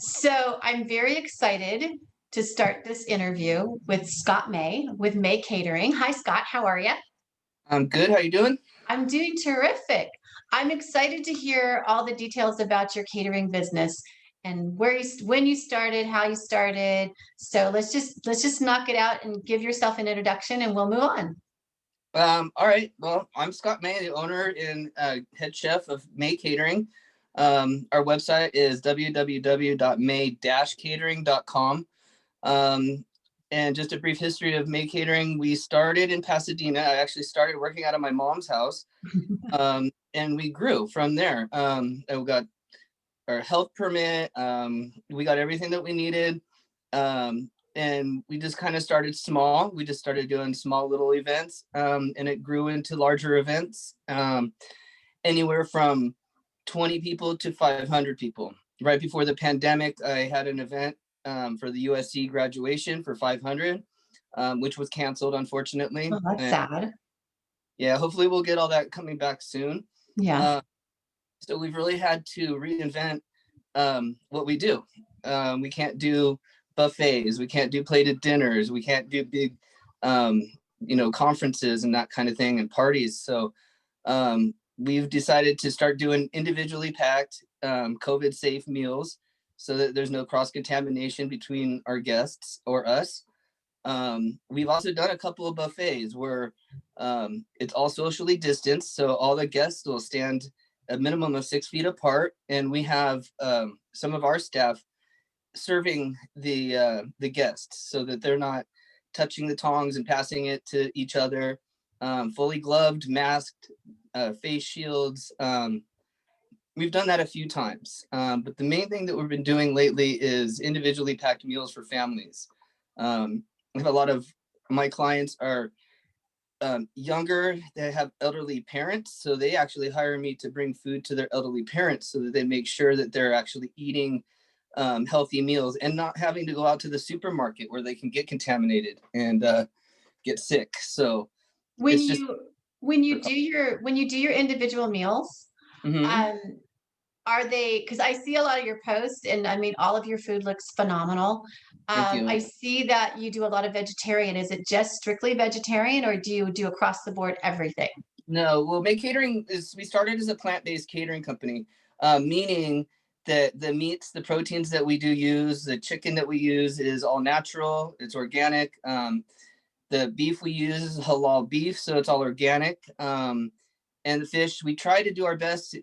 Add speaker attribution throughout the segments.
Speaker 1: So I'm very excited to start this interview with Scott May with May Catering. Hi, Scott. How are you?
Speaker 2: I'm good. How you doing?
Speaker 1: I'm doing terrific. I'm excited to hear all the details about your catering business and when you started, how you started. So let's just knock it out and give yourself an introduction, and we'll move on.
Speaker 2: All right. Well, I'm Scott May, the owner and head chef of May Catering. Our website is www.may-catering.com. And just a brief history of May Catering. We started in Pasadena. I actually started working out of my mom's house, and we grew from there. And we got our health permit. We got everything that we needed. And we just kind of started small. We just started doing small little events, and it grew into larger events, anywhere from 20 people to 500 people. Right before the pandemic, I had an event for the USC graduation for 500, which was canceled, unfortunately.
Speaker 1: Oh, that's
Speaker 2: And
Speaker 1: sad.
Speaker 2: yeah, hopefully we'll get all that coming back soon.
Speaker 1: Yeah.
Speaker 2: Uh, so we've really had to reinvent what we do. We can't do buffets. We can't do plated dinners. We can't do big, conferences and that kind of thing and parties. So we've decided to start doing individually packed, COVID safe meals so that there's no cross contamination between our guests or us. We've also done a couple of buffets where it's all socially distanced. So all the guests will stand a minimum of 6 feet apart. And we have some of our staff serving the guests so that they're not touching the tongs and passing it to each other. Fully gloved, masked, face shields. We've done that a few times, but the main thing that we've been doing lately is individually packed meals for families. I have a lot of my clients are younger, they have elderly parents, so they actually hire me to bring food to their elderly parents so that they make sure that they're actually eating healthy meals and not having to go out to the supermarket where they can get contaminated and get sick. So
Speaker 1: When
Speaker 2: it's just
Speaker 1: you when you do your individual meals,
Speaker 2: Mhm.
Speaker 1: um, are they, because I see a lot of your posts, and I mean, all of your food looks phenomenal.
Speaker 2: Thank you.
Speaker 1: I see that you do a lot of vegetarian. Is it just strictly vegetarian, or do you do across the board everything?
Speaker 2: No, well, Make Catering is we started as a plant-based catering company, meaning that the meats, the proteins that we do use, the chicken that we use is all natural, it's organic. The beef we use is halal beef, so it's all organic. And the fish, we try to do our best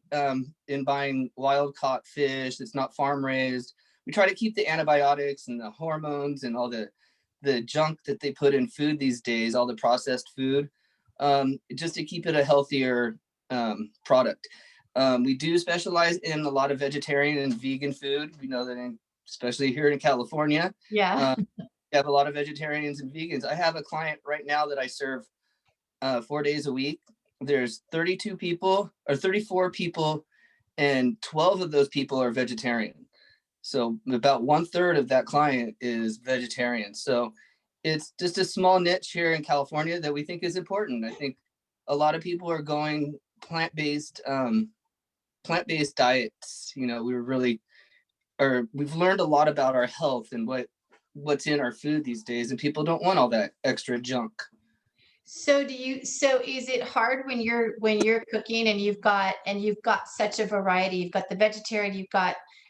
Speaker 2: in buying wild caught fish that's not farm raised. We try to keep the antibiotics and the hormones and all the junk that they put in food these days, all the processed food, just to keep it a healthier product. We do specialize in a lot of vegetarian and vegan food. We know that, especially here in California,
Speaker 1: Yeah.
Speaker 2: uh, we have a lot of vegetarians and vegans. I have a client right now that I serve 4 days a week. There's 32 people or 34 people, and 12 of those people are vegetarian. So about 1/3 of that client is vegetarian. So it's just a small niche here in California that we think is important. I think a lot of people are going plant-based diets. We were really, or we've learned a lot about our health and what's in our food these days, and people don't want all that extra junk.
Speaker 1: So is it hard when you're cooking, and you've got such a variety? You've got the vegetarian,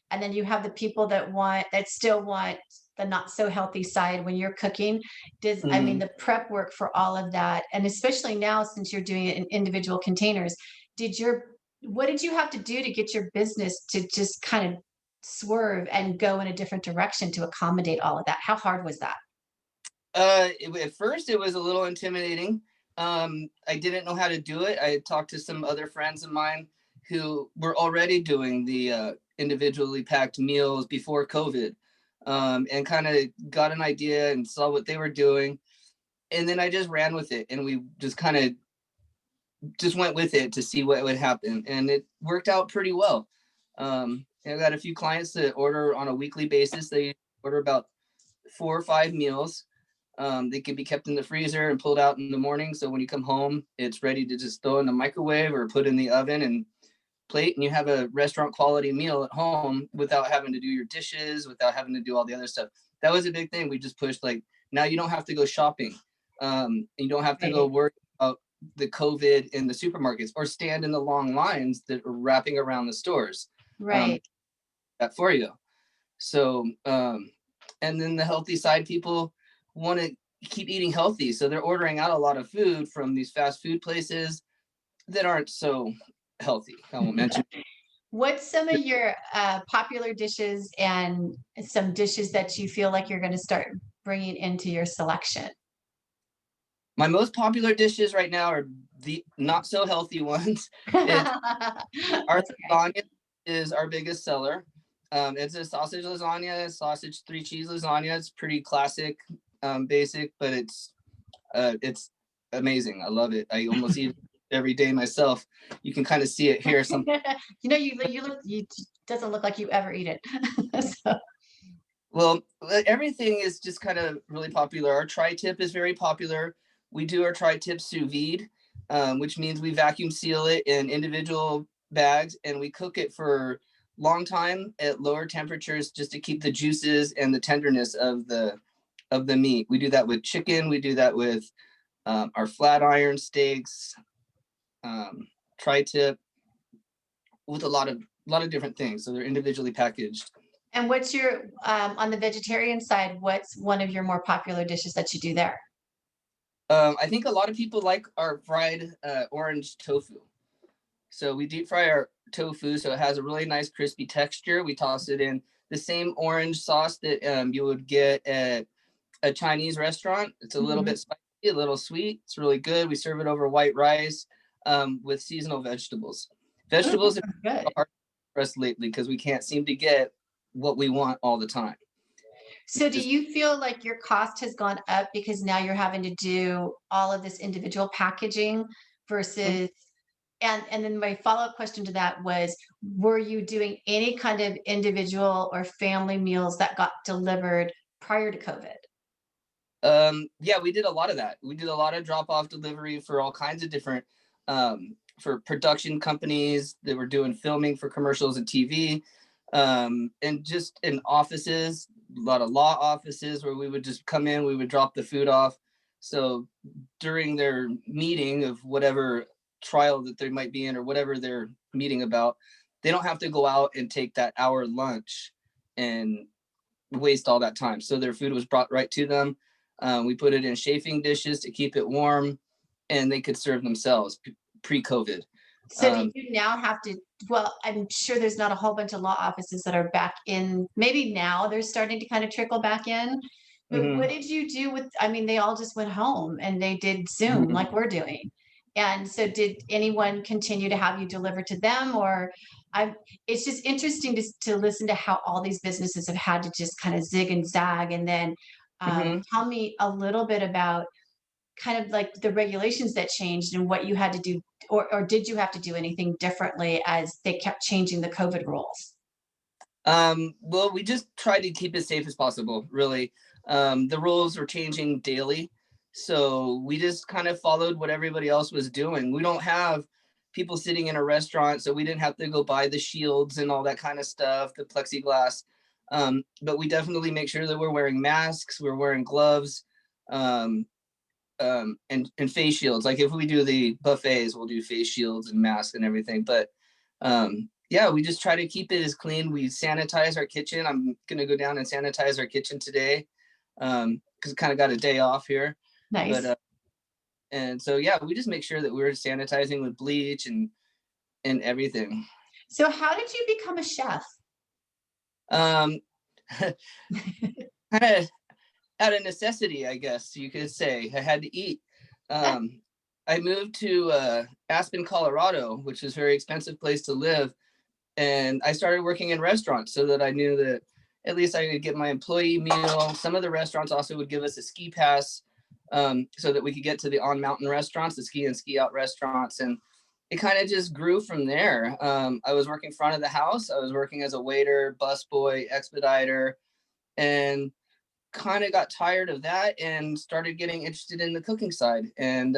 Speaker 1: and then you have the people that still want the not so healthy side when you're cooking. I mean,
Speaker 2: Mhm.
Speaker 1: the prep work for all of that, and especially now since you're doing it in individual containers, did your what did you have to do to get your business to just kind of swerve and go in a different direction to accommodate all of that? How hard was that?
Speaker 2: At first, it was a little intimidating. I didn't know how to do it. I had talked to some other friends of mine who were already doing the individually packed meals before COVID, and kind of got an idea and saw what they were doing. And then I just ran with it, and we just kind of just went with it to see what would happen. And it worked out pretty well. I've got a few clients that order on a weekly basis. They order about 4 or 5 meals. They can be kept in the freezer and pulled out in the morning. So when you come home, it's ready to just throw in the microwave or put in the oven, and plate and you have a restaurant quality meal at home without having to do your dishes, without having to do all the other stuff. That was a big thing. We just pushed, like, now you don't have to go shopping. You don't have to go
Speaker 1: Right.
Speaker 2: worry about the COVID in the supermarkets or stand in the long lines that are wrapping around the stores.
Speaker 1: Right.
Speaker 2: That for you. So, and then the healthy side, people want to keep eating healthy. So they're ordering out a lot of food from these fast food places that aren't so healthy. I won't mention.
Speaker 1: What's some of your popular dishes and some dishes that you feel like you're going to start bringing into your selection?
Speaker 2: My most popular dishes right now are the not so healthy ones. It's our
Speaker 1: That's okay.
Speaker 2: lasagna is our biggest seller. It's a sausage lasagna, sausage 3 cheese lasagna. It's pretty classic, basic, but it's amazing. I love it. I almost eat it every day myself. You can kind of see it here. Some
Speaker 1: You know, you look, you doesn't look like you ever eat it. So,
Speaker 2: Well, everything is just kind of really popular. Our tri-tip is very popular. We do our tri-tip sous vide, which means we vacuum seal it in individual bags and we cook it for long time at lower temperatures just to keep the juices and the tenderness of the meat. We do that with chicken. We do that with our flat iron steaks, tri-tip, with a lot of different things. So they're individually packaged.
Speaker 1: and what's your on the vegetarian side? What's one of your more popular dishes that you do there?
Speaker 2: I think a lot of people like our fried orange tofu. So we deep fry our tofu so it has a really nice crispy texture. We toss it in the same orange sauce that you would get at a Chinese restaurant. It's a little
Speaker 1: Mhm.
Speaker 2: bit spicy, a little sweet. It's really good. We serve it over white rice with seasonal vegetables.
Speaker 1: Ooh, that
Speaker 2: Vegetables have
Speaker 1: sounds
Speaker 2: been
Speaker 1: good.
Speaker 2: hard for us lately because we can't seem to get what we want all the time.
Speaker 1: So do
Speaker 2: Just
Speaker 1: you feel like your cost has gone up because now you're having to do all of this individual packaging
Speaker 2: Mhm.
Speaker 1: versus and then my follow-up question to that was, were you doing any kind of individual or family meals that got delivered prior to COVID?
Speaker 2: Yeah, we did a lot of that. We did a lot of drop off delivery for all kinds of different for production companies that were doing filming for commercials and TV, and just in offices, a lot of law offices where we would just come in, we would drop the food off. So during their meeting of whatever trial that they might be in or whatever they're meeting about, they don't have to go out and take that hour lunch and waste all that time. So their food was brought right to them. We put it in chafing dishes to keep it warm, and they could serve themselves pre-COVID.
Speaker 1: So do
Speaker 2: Um,
Speaker 1: you now have to, well, I'm sure there's not a whole bunch of law offices that are back in, maybe now they're starting to kind of trickle back in. But what
Speaker 2: mhm,
Speaker 1: did you do with, I mean, they all just went home and they did Zoom
Speaker 2: mhm,
Speaker 1: like we're doing. And so did anyone continue to have you deliver to them or I it's just interesting to listen to how all these businesses have had to just kind of zig and zag. And then
Speaker 2: mhm.
Speaker 1: tell me a little bit about kind of like the regulations that changed and what you had to do or did you have to do anything differently as they kept changing the COVID rules?
Speaker 2: Well, we just tried to keep it safe as possible, really. The rules were changing daily. So we just kind of followed what everybody else was doing. We don't have people sitting in a restaurant, so we didn't have to go buy the shields and all that kind of stuff, the plexiglass. But we definitely make sure that we're wearing masks, we're wearing gloves, um, and face shields. Like if we do the buffets, we'll do face shields and masks and everything. But yeah, we just try to keep it as clean. We sanitize our kitchen. I'm gonna go down and sanitize our kitchen today because kind of got a day off here. But
Speaker 1: Nice.
Speaker 2: and so yeah, we just make sure that we're sanitizing with bleach and everything.
Speaker 1: So how did you become a chef?
Speaker 2: Um, kind of out of necessity, I guess you could say. I had to eat. Um, I moved to Aspen, Colorado, which is a very expensive place to live, and I started working in restaurants so that I knew that at least I could get my employee meal. Some of the restaurants also would give us a ski pass so that we could get to the on mountain restaurants, the ski and ski out restaurants, and it kind of just grew from there. I was working front of the house. I was working as a waiter, busboy, expediter, and kind of got tired of that and started getting interested in the cooking side and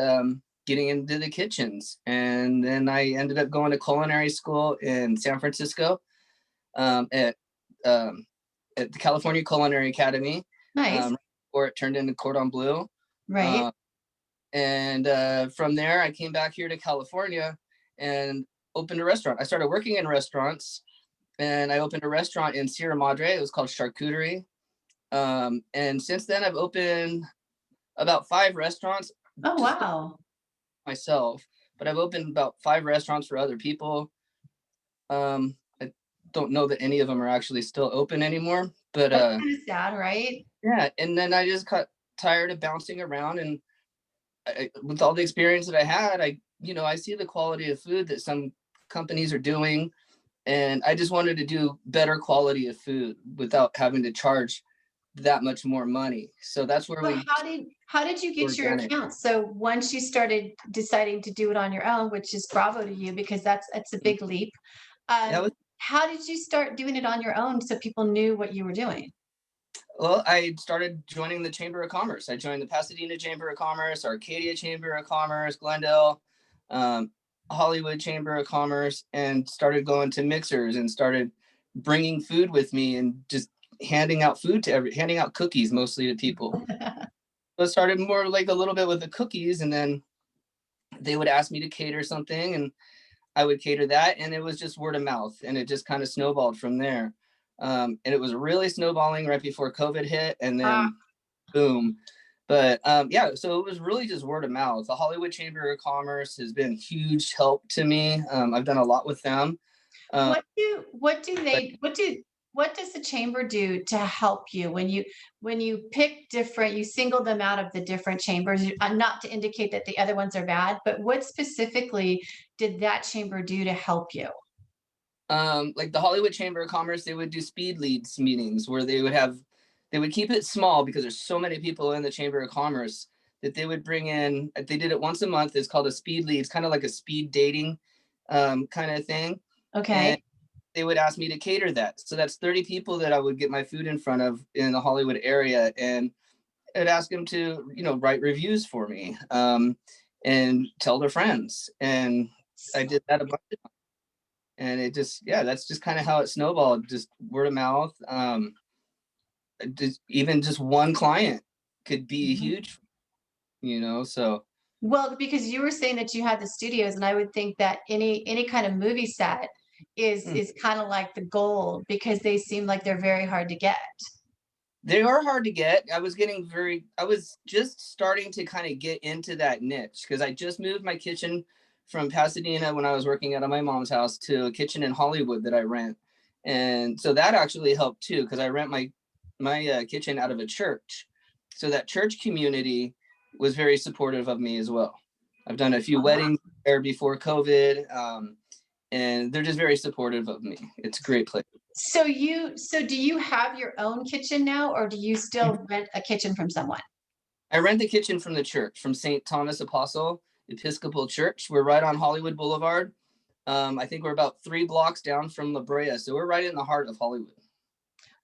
Speaker 2: getting into the kitchens. And then I ended up going to culinary school in San Francisco, um, at um, at the California Culinary Academy,
Speaker 1: Nice.
Speaker 2: before it turned into Cordon Bleu.
Speaker 1: Right.
Speaker 2: Um, and from there, I came back here to California and opened a restaurant. I started working in restaurants, and I opened a restaurant in Sierra Madre. It was called Charcuterie. And since then, I've opened about 5 restaurants
Speaker 1: Oh,
Speaker 2: just
Speaker 1: wow.
Speaker 2: myself, but I've opened about 5 restaurants for other people. I don't know that any of them are actually still open anymore, but
Speaker 1: That's kind of sad, right?
Speaker 2: yeah. And then I just got tired of bouncing around, and with all the experience that I had, I see the quality of food that some companies are doing, and I just wanted to do better quality of food without having to charge that much more money. So that's where
Speaker 1: So
Speaker 2: we
Speaker 1: how did you get your
Speaker 2: organic.
Speaker 1: accounts? So once you started deciding to do it on your own, which is bravo to you because that's a big leap.
Speaker 2: That was
Speaker 1: How did you start doing it on your own so people knew what you were doing?
Speaker 2: Well, I started joining the Chamber of Commerce. I joined the Pasadena Chamber of Commerce, Arcadia Chamber of Commerce, Glendale, um, Hollywood Chamber of Commerce, and started going to mixers and started bringing food with me and just handing out cookies mostly to people. So it started more like a little bit with the cookies, and then they would ask me to cater something, and I would cater that, and it was just word of mouth, and it just kind of snowballed from there. And it was really snowballing right before COVID hit, and
Speaker 1: Ah,
Speaker 2: then boom. But yeah, so it was really just word of mouth. The Hollywood Chamber of Commerce has been huge help to me. I've done a lot with them. Uh, but
Speaker 1: what does the chamber do to help you when you pick different, you single them out of the different chambers, not to indicate that the other ones are bad, but what specifically did that chamber do to help you?
Speaker 2: like the Hollywood Chamber of Commerce, they would do speed leads meetings where they would keep it small because there's so many people in the Chamber of Commerce that they would bring in. They did it once a month. It's called a speed lead. It's kind of like a speed dating kind of thing. And
Speaker 1: Okay.
Speaker 2: they would ask me to cater that. So that's 30 people that I would get my food in front of in the Hollywood area. And I'd ask them to, write reviews for me, and tell their friends. And I did that a bunch of times. And it just, yeah, that's just kind of how it snowballed, just word of mouth. Even just one client could be
Speaker 1: Mhm.
Speaker 2: huge, so.
Speaker 1: Well, because you were saying that you had the studios, and I would think that any kind of movie set
Speaker 2: Hmm.
Speaker 1: is kind of like the goal because they seem like they're very hard to get.
Speaker 2: They are hard to get. I was just starting to kind of get into that niche because I just moved my kitchen from Pasadena when I was working out of my mom's house to a kitchen in Hollywood that I rent. And so that actually helped too because I rent my kitchen out of a church. So that church community was very supportive of me as well. I've done a few
Speaker 1: Oh, wow.
Speaker 2: weddings there before COVID, and they're just very supportive of me. It's a great place.
Speaker 1: So do you have your own kitchen now, or do you still rent a kitchen from someone?
Speaker 2: I rent the kitchen from the church, from St. Thomas Apostle Episcopal Church. We're right on Hollywood Boulevard. I think we're about 3 blocks down from La Brea, so we're right in the heart of Hollywood.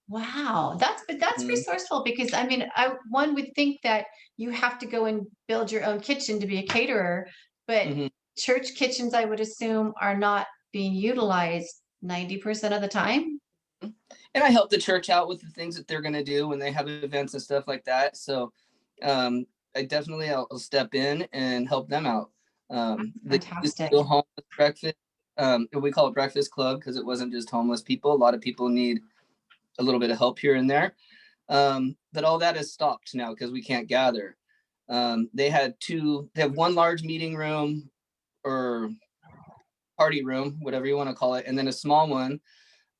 Speaker 1: Wow, that's
Speaker 2: Mhm,
Speaker 1: resourceful because I mean, one would think that you have to go and build your own kitchen to be a caterer, but
Speaker 2: mhm.
Speaker 1: church kitchens, I would assume, are not being utilized 90% of the time.
Speaker 2: And I help the church out with the things that they're going to do when they have events and stuff like that. So um, I'll step in and help them out. They used to
Speaker 1: Fantastic.
Speaker 2: do homeless breakfast. We call it breakfast club because it wasn't just homeless people. A lot of people need a little bit of help here and there. But all that has stopped now because we can't gather. They have one large meeting room or party room, whatever you want to call it, and then a small one.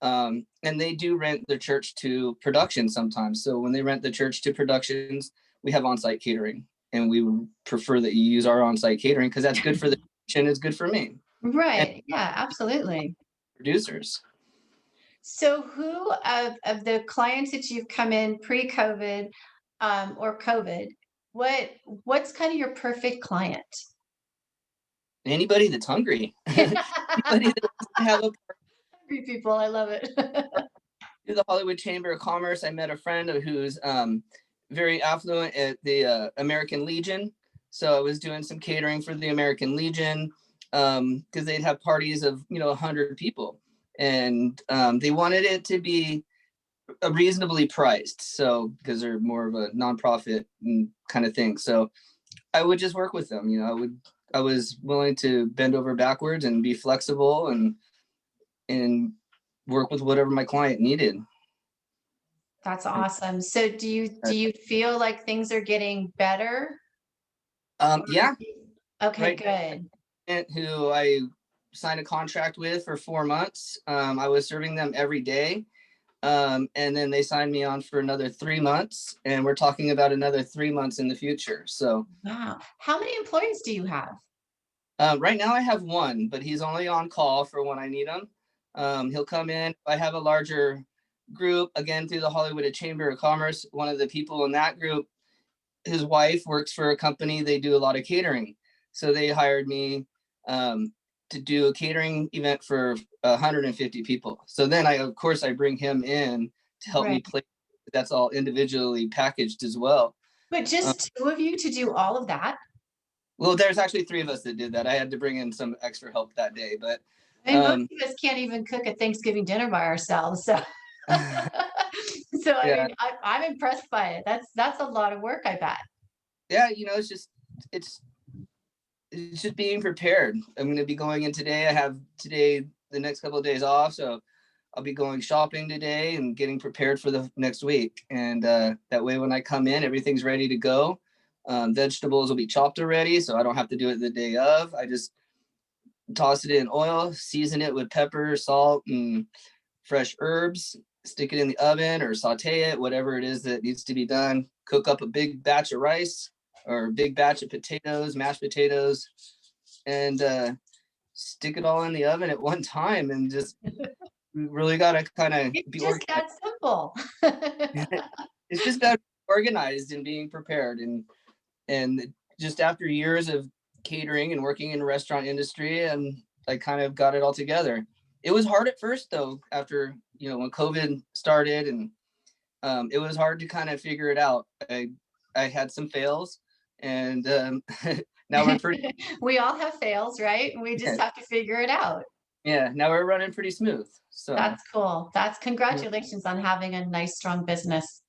Speaker 2: And they do rent the church to production sometimes. So when they rent the church to productions, we have on-site catering, and we would prefer that you use our on-site catering because that's good for the church and it's good for me and
Speaker 1: Right. Yeah, absolutely.
Speaker 2: producers.
Speaker 1: So who of the clients that you've come in pre-COVID or COVID, what's kind of your perfect client?
Speaker 2: Anybody that's hungry, anybody that wants to have a
Speaker 1: Hungry people, I love it.
Speaker 2: through the Hollywood Chamber of Commerce, I met a friend who's very affluent at the American Legion. So I was doing some catering for the American Legion, because they'd have parties of 100 people, and they wanted it to be reasonably priced. So because they're more of a nonprofit kind of thing. So I would just work with them. I was willing to bend over backwards and be flexible and work with whatever my client needed.
Speaker 1: That's awesome. So do you feel like things are getting better?
Speaker 2: Yeah,
Speaker 1: Okay,
Speaker 2: right.
Speaker 1: good.
Speaker 2: Who I signed a contract with for 4 months. I was serving them every day. And then they signed me on for another 3 months, and we're talking about another 3 months in the future. So
Speaker 1: Wow. How many employees do you have?
Speaker 2: right now I have one, but he's only on call for when I need him. He'll come in. I have a larger group, again, through the Hollywood Chamber of Commerce. One of the people in that group, his wife works for a company. They do a lot of catering. So they hired me to do a catering event for 150 people. So then of course, I bring him in to help me
Speaker 1: Right.
Speaker 2: play. That's all individually packaged as well.
Speaker 1: But
Speaker 2: Um,
Speaker 1: just two of you to do all of that?
Speaker 2: well, there's actually three of us that did that. I had to bring in some extra help that day, but
Speaker 1: I mean, most of us can't even cook a Thanksgiving dinner by ourselves. So, so I
Speaker 2: yeah,
Speaker 1: mean, I'm impressed by it. That's a lot of work, I bet.
Speaker 2: yeah, it's it's just being prepared. I'm going to be going in today. I have today the next couple of days off, so I'll be going shopping today and getting prepared for the next week. And that way, when I come in, everything's ready to go. Vegetables will be chopped already, so I don't have to do it the day of. I just toss it in oil, season it with pepper, salt, and fresh herbs. Stick it in the oven or saute it, whatever it is that needs to be done. Cook up a big batch of rice or a big batch of potatoes, mashed potatoes, and stick it all in the oven at one time. And just really got to kind of
Speaker 1: It's
Speaker 2: be
Speaker 1: just
Speaker 2: organized.
Speaker 1: that simple.
Speaker 2: It's just about organized and being prepared. And just after years of catering and working in the restaurant industry, and I kind of got it all together. It was hard at first though, after when COVID started, and it was hard to kind of figure it out. I had some fails, and now we're pretty
Speaker 1: We all have fails, right? We just have to figure it out.
Speaker 2: yeah, now we're running pretty smooth. So
Speaker 1: That's cool. That's
Speaker 2: yeah,
Speaker 1: congratulations on having a nice, strong business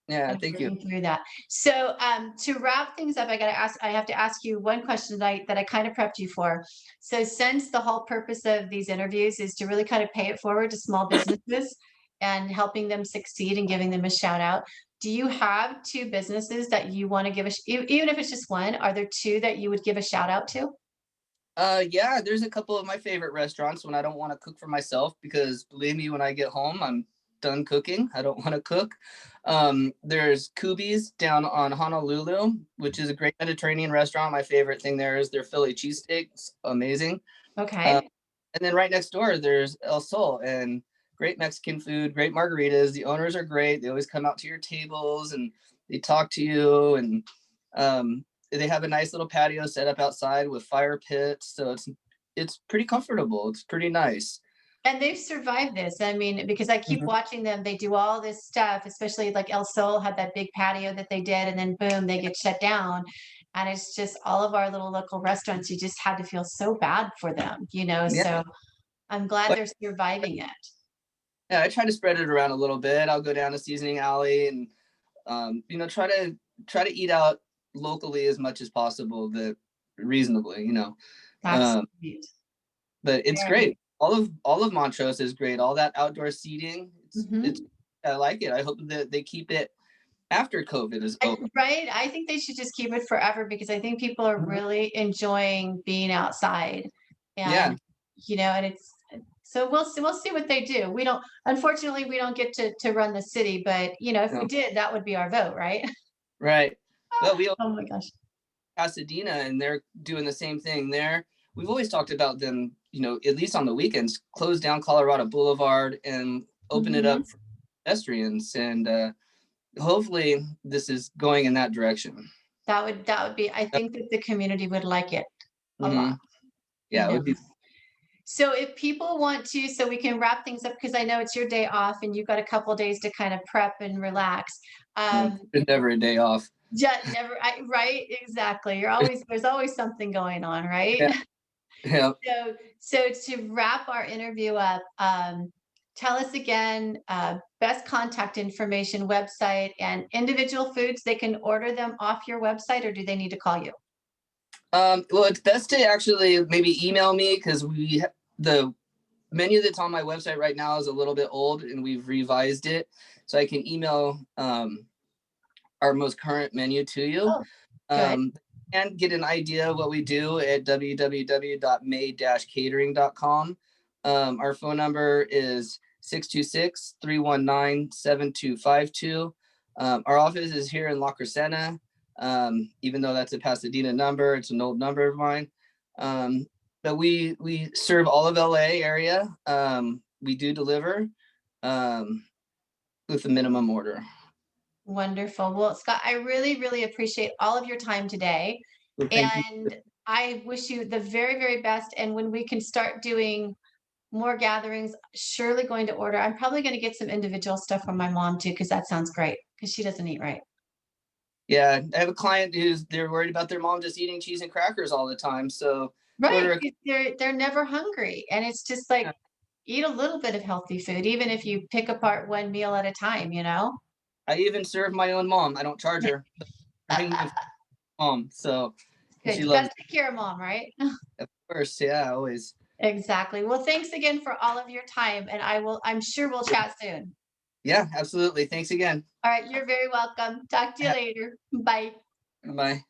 Speaker 2: yeah,
Speaker 1: and
Speaker 2: thank you.
Speaker 1: working through that. So, to wrap things up, I have to ask you one question that I kind of prepped you for. So, since the whole purpose of these interviews is to really kind of pay it forward to small businesses and helping them succeed and giving them a shout out, do you have two businesses that you want to give even if it's just one, are there two that you would give a shout out to?
Speaker 2: Yeah, there's a couple of my favorite restaurants when I don't want to cook for myself, because believe me, when I get home, I'm done cooking. I don't want to cook. There's Kubi's down on Honolulu, which is a great Mediterranean restaurant. My favorite thing there is their Philly cheesesteaks, amazing. Uh,
Speaker 1: Okay.
Speaker 2: and then right next door, there's El Sol, and great Mexican food, great margaritas. The owners are great. They always come out to your tables and they talk to you, and they have a nice little patio set up outside with fire pits, so it's pretty comfortable. It's pretty nice.
Speaker 1: And they've survived this. I mean, because I keep
Speaker 2: Mhm.
Speaker 1: watching them, they do all this stuff, especially like El Sol had that big patio that they did, and then boom, they get shut down. And it's just all of our little local restaurants, you just had to feel so bad for them, you know?
Speaker 2: Yeah,
Speaker 1: So I'm glad
Speaker 2: but
Speaker 1: they're surviving it.
Speaker 2: yeah, I try to spread it around a little bit. I'll go down to Seasoning Alley and try to eat out locally as much as possible, that reasonably.
Speaker 1: That's
Speaker 2: Um,
Speaker 1: sweet.
Speaker 2: but it's
Speaker 1: Very.
Speaker 2: great. All of Montrose is great. All that outdoor seating, it's
Speaker 1: Mhm.
Speaker 2: I like it. I hope that they keep it after COVID is over.
Speaker 1: Right? I think they should just keep it forever because I think people are
Speaker 2: Mhm.
Speaker 1: really enjoying being outside.
Speaker 2: Yeah,
Speaker 1: And, and so we'll see what they do. We don't, unfortunately, we don't get to run the city, but if we
Speaker 2: no,
Speaker 1: did, that would be our vote, right?
Speaker 2: right. Well, we
Speaker 1: Oh my gosh.
Speaker 2: Pasadena, and they're doing the same thing there. We've always talked about them, at least on the weekends, close down Colorado Boulevard and open it
Speaker 1: Mhm.
Speaker 2: up for pedestrians. And hopefully this is going in that direction.
Speaker 1: That would be, I think that the community would like it a
Speaker 2: Hmm.
Speaker 1: lot, you
Speaker 2: Yeah, it
Speaker 1: know.
Speaker 2: would be.
Speaker 1: So if people want to, so we can wrap things up because I know it's your day off and you've got a couple days to kind of prep and relax.
Speaker 2: There's never a day off.
Speaker 1: just never, right? Exactly. There's always something going on, right?
Speaker 2: Yeah, yeah.
Speaker 1: So to wrap our interview up, tell us again, best contact information, website, and individual foods. They can order them off your website, or do they need to call you?
Speaker 2: Well, it's best to actually maybe email me because the menu that's on my website right now is a little bit old and we've revised it. So I can email our most current menu to you.
Speaker 1: Oh, good.
Speaker 2: Um, and get an idea of what we do at www.may-catering.com. Our phone number is 626-319-7252. Our office is here in La Crescenta. Even though that's a Pasadena number, it's an old number of mine. But we serve all of LA area. We do deliver with a minimum order.
Speaker 1: Wonderful. Well, Scott, I really, really appreciate all of your time today.
Speaker 2: So thank you.
Speaker 1: And I wish you the very, very best. And when we can start doing more gatherings, surely going to order. I'm probably going to get some individual stuff from my mom too, because that sounds great, because she doesn't eat right.
Speaker 2: Yeah, I have a client they're worried about their mom just eating cheese and crackers all the time. So
Speaker 1: Right.
Speaker 2: order.
Speaker 1: They're never hungry. And it's just like, eat a little bit of healthy food, even if you pick apart one meal at a time, you know?
Speaker 2: I even serve my own mom. I don't charge her. Bring me mom, so
Speaker 1: Good.
Speaker 2: she
Speaker 1: You
Speaker 2: loves
Speaker 1: gotta take care of mom, right?
Speaker 2: it. Of course, yeah, always.
Speaker 1: Exactly. Well, thanks again for all of your time. And I'm sure we'll chat soon.
Speaker 2: Yeah, absolutely. Thanks again.
Speaker 1: All right. You're very welcome. Talk to you later. Bye.
Speaker 2: Bye.